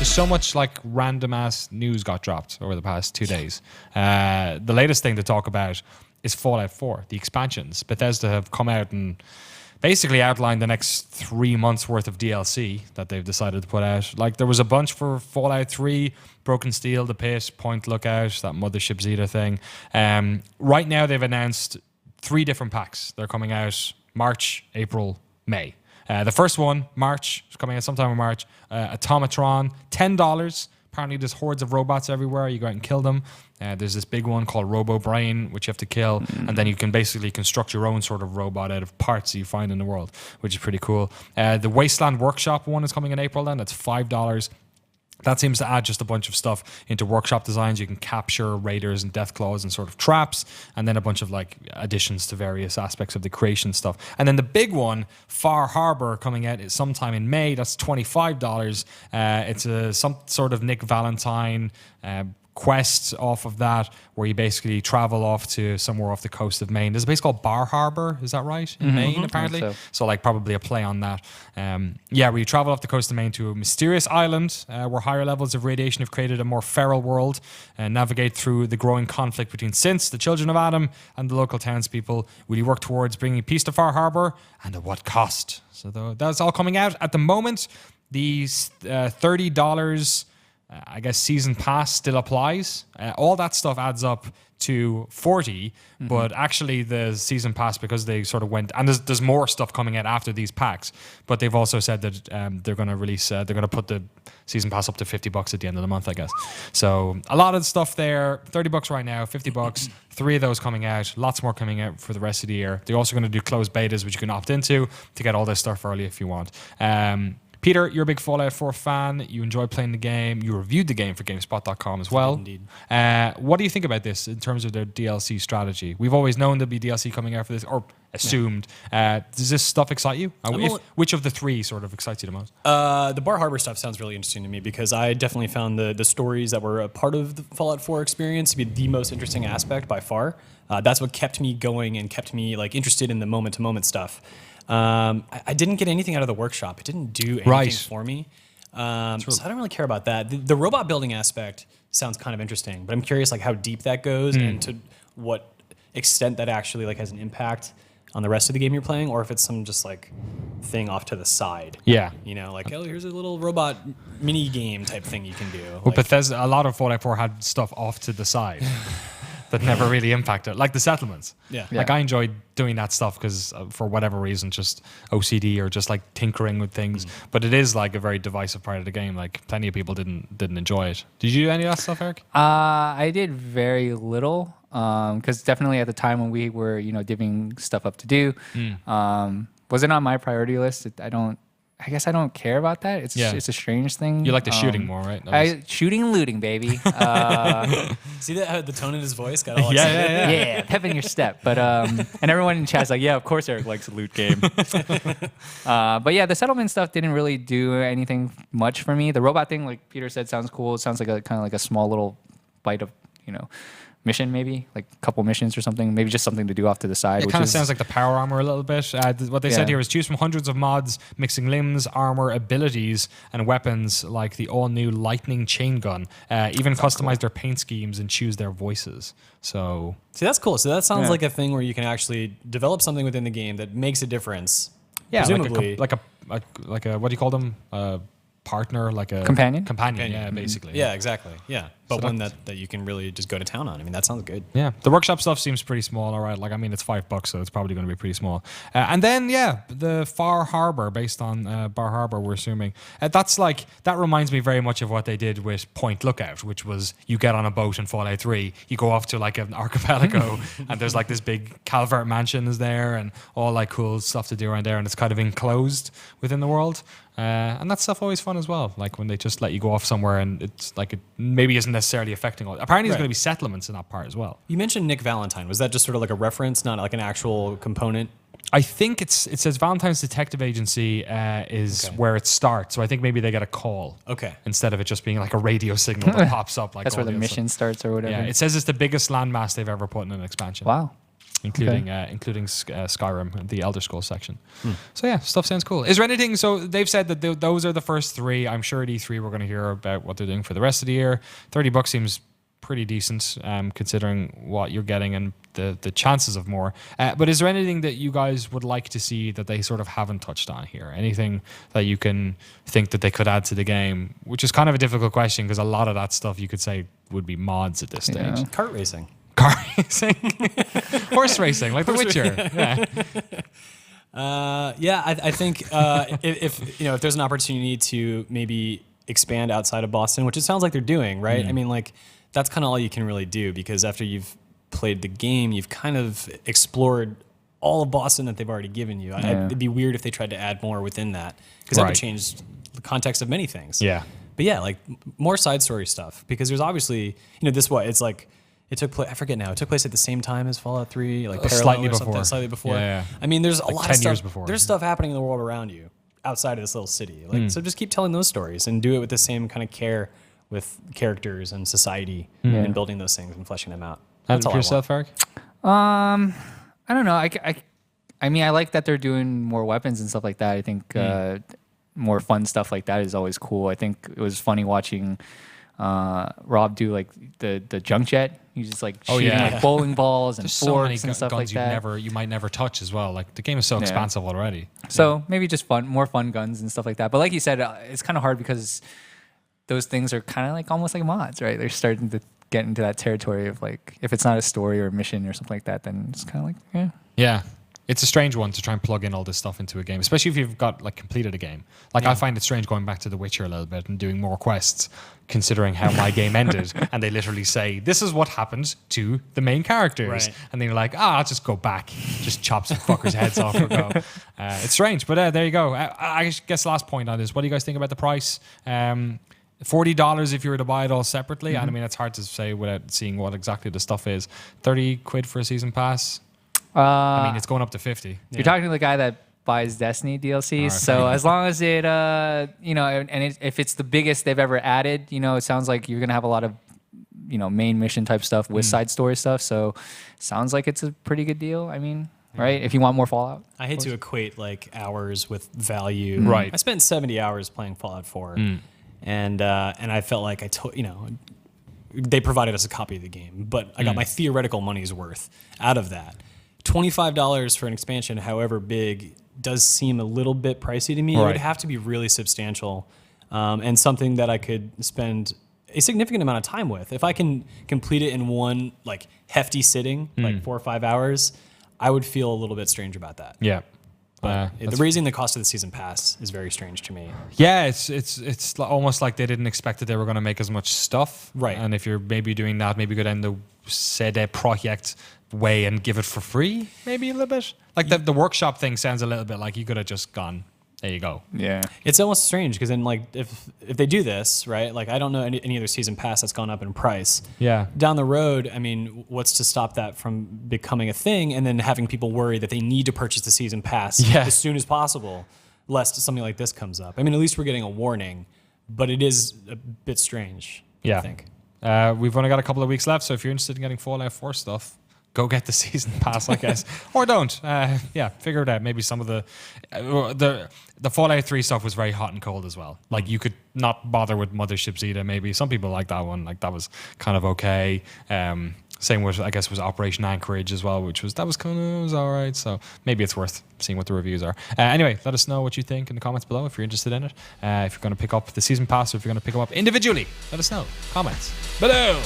There's so much like random ass news got dropped over the past 2 days. The latest thing to talk about is Fallout 4, the expansions. Bethesda have come out and basically outlined the next 3 months worth of DLC that they've decided to put out. Like there was a bunch for Fallout 3, Broken Steel, The Pit, Point Lookout, that Mothership Zeta thing. Right now they've announced 3 different packs. They're coming out March, April, May. The first one, March, is coming out sometime in March. Automatron, $10. Apparently there's hordes of robots everywhere. You go out and kill them. There's this big one called Robo Brain, which you have to kill. And then you can basically construct your own sort of robot out of parts you find in the world, which is pretty cool. The Wasteland Workshop one is coming in April then. That's $5. That seems to add just a bunch of stuff into workshop designs. You can capture raiders and deathclaws and sort of traps, and then a bunch of like additions to various aspects of the creation stuff. And then the big one, Far Harbor, coming out is sometime in May. That's $25. It's some sort of Nick Valentine quest off of that, where you basically travel off to somewhere off the coast of Maine. There's a place called Bar Harbor, is that right? In Maine, apparently. So like probably a play on that. Where you travel off the coast of Maine to a mysterious island where higher levels of radiation have created a more feral world, and navigate through the growing conflict between synths, the children of Adam, and the local townspeople. Will you work towards bringing peace to Far Harbor, and at what cost? So that's all coming out at the moment. These $30 I guess season pass still applies. All that stuff adds up to 40, but actually the season pass, because they sort of went, and there's more stuff coming out after these packs, but they've also said that they're going to release, they're going to put the season pass up to $50 at the end of the month, I guess. So a lot of stuff there, $30 right now, $50, 3 of those coming out, lots more coming out for the rest of the year. They're also going to do closed betas, which you can opt into to get all this stuff early if you want. Peter, you're a big Fallout 4 fan. You enjoy playing the game. You reviewed the game for GameSpot.com as well. Indeed. What do you think about this in terms of their DLC strategy? We've always known there'll be DLC coming out for this, or assumed. Does this stuff excite you? Which of the 3 sort of excites you the most? The Bar Harbor stuff sounds really interesting to me, because I definitely found the stories that were a part of the Fallout 4 experience to be the most interesting aspect by far. That's what kept me going and kept me like interested in the moment-to-moment stuff. I didn't get anything out of the workshop. It didn't do anything for me. So I don't really care about that. The robot building aspect sounds kind of interesting, but I'm curious like how deep that goes and to what extent that actually like has an impact on the rest of the game you're playing, or if it's some just like thing off to the side. Yeah. You know, like, oh, here's a little robot mini game type thing you can do. Well, like, Bethesda, a lot of Fallout 4 had stuff off to the side that never really impacted, like the settlements. Yeah. Like I enjoyed doing that stuff because for whatever reason, just OCD or just like tinkering with things. But it is like a very divisive part of the game. Like plenty of people didn't enjoy it. Did you do any of that stuff, Eric? I did very little, because definitely at the time when we were, divvying stuff up to do, wasn't on my priority list. I guess I don't care about that. It's a strange thing. You like the shooting more, right? Shooting and looting, baby. See that the tone in his voice got all excited? Yeah, pep in your step. But and everyone in chat's like, yeah, of course Eric likes a loot game. But yeah, the settlement stuff didn't really do anything much for me. The robot thing, like Peter said, sounds cool. It sounds like a kind of like a small little bite of mission, maybe like a couple missions or something, maybe just something to do off to the side. It kind of sounds like the power armor a little bit. What they said here is choose from hundreds of mods mixing limbs, armor, abilities, and weapons like the all-new lightning chain gun. Even customize their paint schemes and choose their voices. So see, that's cool. So that sounds like a thing where you can actually develop something within the game that makes a difference. Yeah, presumably. like a what do you call them? Partner, like a companion, yeah, basically. Yeah, exactly. Yeah, but one that you can really just go to town on. I mean, that sounds good. Yeah, the workshop stuff seems pretty small. All right, like I mean, it's $5, so it's probably going to be pretty small. And then the Far Harbor, based on Bar Harbor, we're assuming that reminds me very much of what they did with Point Lookout, which was you get on a boat in Fallout 3, you go off to like an archipelago, and there's like this big Calvert mansion is there, and all like cool stuff to do around there, and it's kind of enclosed within the world. And that stuff always fun as well. Like when they just let you go off somewhere and it's like it maybe isn't necessarily affecting all. Apparently, there's going to be settlements in that part as well. You mentioned Nick Valentine. Was that just sort of like a reference, not like an actual component? I think it says Valentine's Detective Agency is where it starts. So I think maybe they get a call. Okay. Instead of it just being like a radio signal that pops up. Like that's where the mission starts or whatever. Yeah. It says it's the biggest landmass they've ever put in an expansion. Wow. including Skyrim, the Elder Scrolls section. So yeah, stuff sounds cool. Is there anything? So they've said that those are the first 3. I'm sure at E3 we're going to hear about what they're doing for the rest of the year. $30 seems pretty decent, considering what you're getting and the chances of more. But is there anything that you guys would like to see that they sort of haven't touched on here? Anything that you can think that they could add to the game? Which is kind of a difficult question because a lot of that stuff you could say would be mods at this stage. Yeah. Kart racing. Car racing, horse racing, like The Witcher. Yeah. I think if there's an opportunity to maybe expand outside of Boston, which it sounds like they're doing, right? I mean, like that's kind of all you can really do because after you've played the game, you've kind of explored all of Boston that they've already given you. It'd be weird if they tried to add more within that because that would change the context of many things. Yeah. But yeah, like more side story stuff because there's obviously, it's like it took place, I forget now, it took place at the same time as Fallout 3, like slightly slightly before. Yeah. I mean, there's a Like lot 10 of stuff. years before. There's stuff happening in the world around you outside of this little city. Like, so just keep telling those stories and do it with the same kind of care with characters and society and building those things and fleshing them out. And That's all for yourself, Eric? I don't know. I mean, I like that they're doing more weapons and stuff like that. I think more fun stuff like that is always cool. I think it was funny watching Rob do like the junk jet. He's just like shooting like bowling balls and There's so many forks and stuff like guns that. you might never touch as well. Like the game is so expansive already. So maybe just more fun guns and stuff like that. But like you said, it's kind of hard because those things are kind of like almost like mods, right? They're starting to get into that territory of like, if it's not a story or a mission or something like that, then it's kind of like, Yeah. It's a strange one to try and plug in all this stuff into a game, especially if you've got like completed a game. Like I find it strange going back to The Witcher a little bit and doing more quests, considering how my game ended. And they literally say, this is what happened to the main characters. Right. And then you're like, I'll just go back, just chop some fuckers' heads off or go. It's strange, but there you go. I guess last point on this, what do you guys think about the price? $40 if you were to buy it all separately. And I mean, it's hard to say without seeing what exactly the stuff is. 30 quid for a season pass. I mean, it's going up to 50. You're talking to the guy that buys Destiny DLCs. Right. So as long as it, if it's the biggest they've ever added, it sounds like you're going to have a lot of, main mission type stuff with side story stuff. So sounds like it's a pretty good deal. I mean, right? If you want more Fallout. I hate to equate like hours with value. Right. I spent 70 hours playing Fallout 4. And I felt like they provided us a copy of the game, but I got my theoretical money's worth out of that. $25 for an expansion, however big, does seem a little bit pricey to me. It would have to be really substantial and something that I could spend a significant amount of time with. If I can complete it in one like hefty sitting, like 4 or 5 hours, I would feel a little bit strange about that. Yeah. But raising the cost of the season pass is very strange to me. Yeah, it's almost like they didn't expect that they were going to make as much stuff. Right. And if you're maybe doing that, maybe go down the CD Projekt way and give it for free, maybe a little bit. Like the workshop thing sounds a little bit like you could have just gone, there you go. Yeah. It's almost strange because then like if they do this, right, like I don't know any other season pass that's gone up in price. Yeah. Down the road, I mean, what's to stop that from becoming a thing and then having people worry that they need to purchase the season pass as soon as possible, lest something like this comes up. I mean, at least we're getting a warning, but it is a bit strange, I think. We've only got a couple of weeks left, so if you're interested in getting Fallout 4 stuff, go get the season pass, I guess, or don't. Figure it out. Maybe some of the Fallout 3 stuff was very hot and cold as well. Like you could not bother with Mothership Zeta. Maybe some people like that one. Like that was kind of okay. Same with, I guess, was Operation Anchorage as well, which was all right. So maybe it's worth seeing what the reviews are. Anyway, let us know what you think in the comments below if you're interested in it. If you're going to pick up the season pass or if you're going to pick them up individually, let us know. Comments below.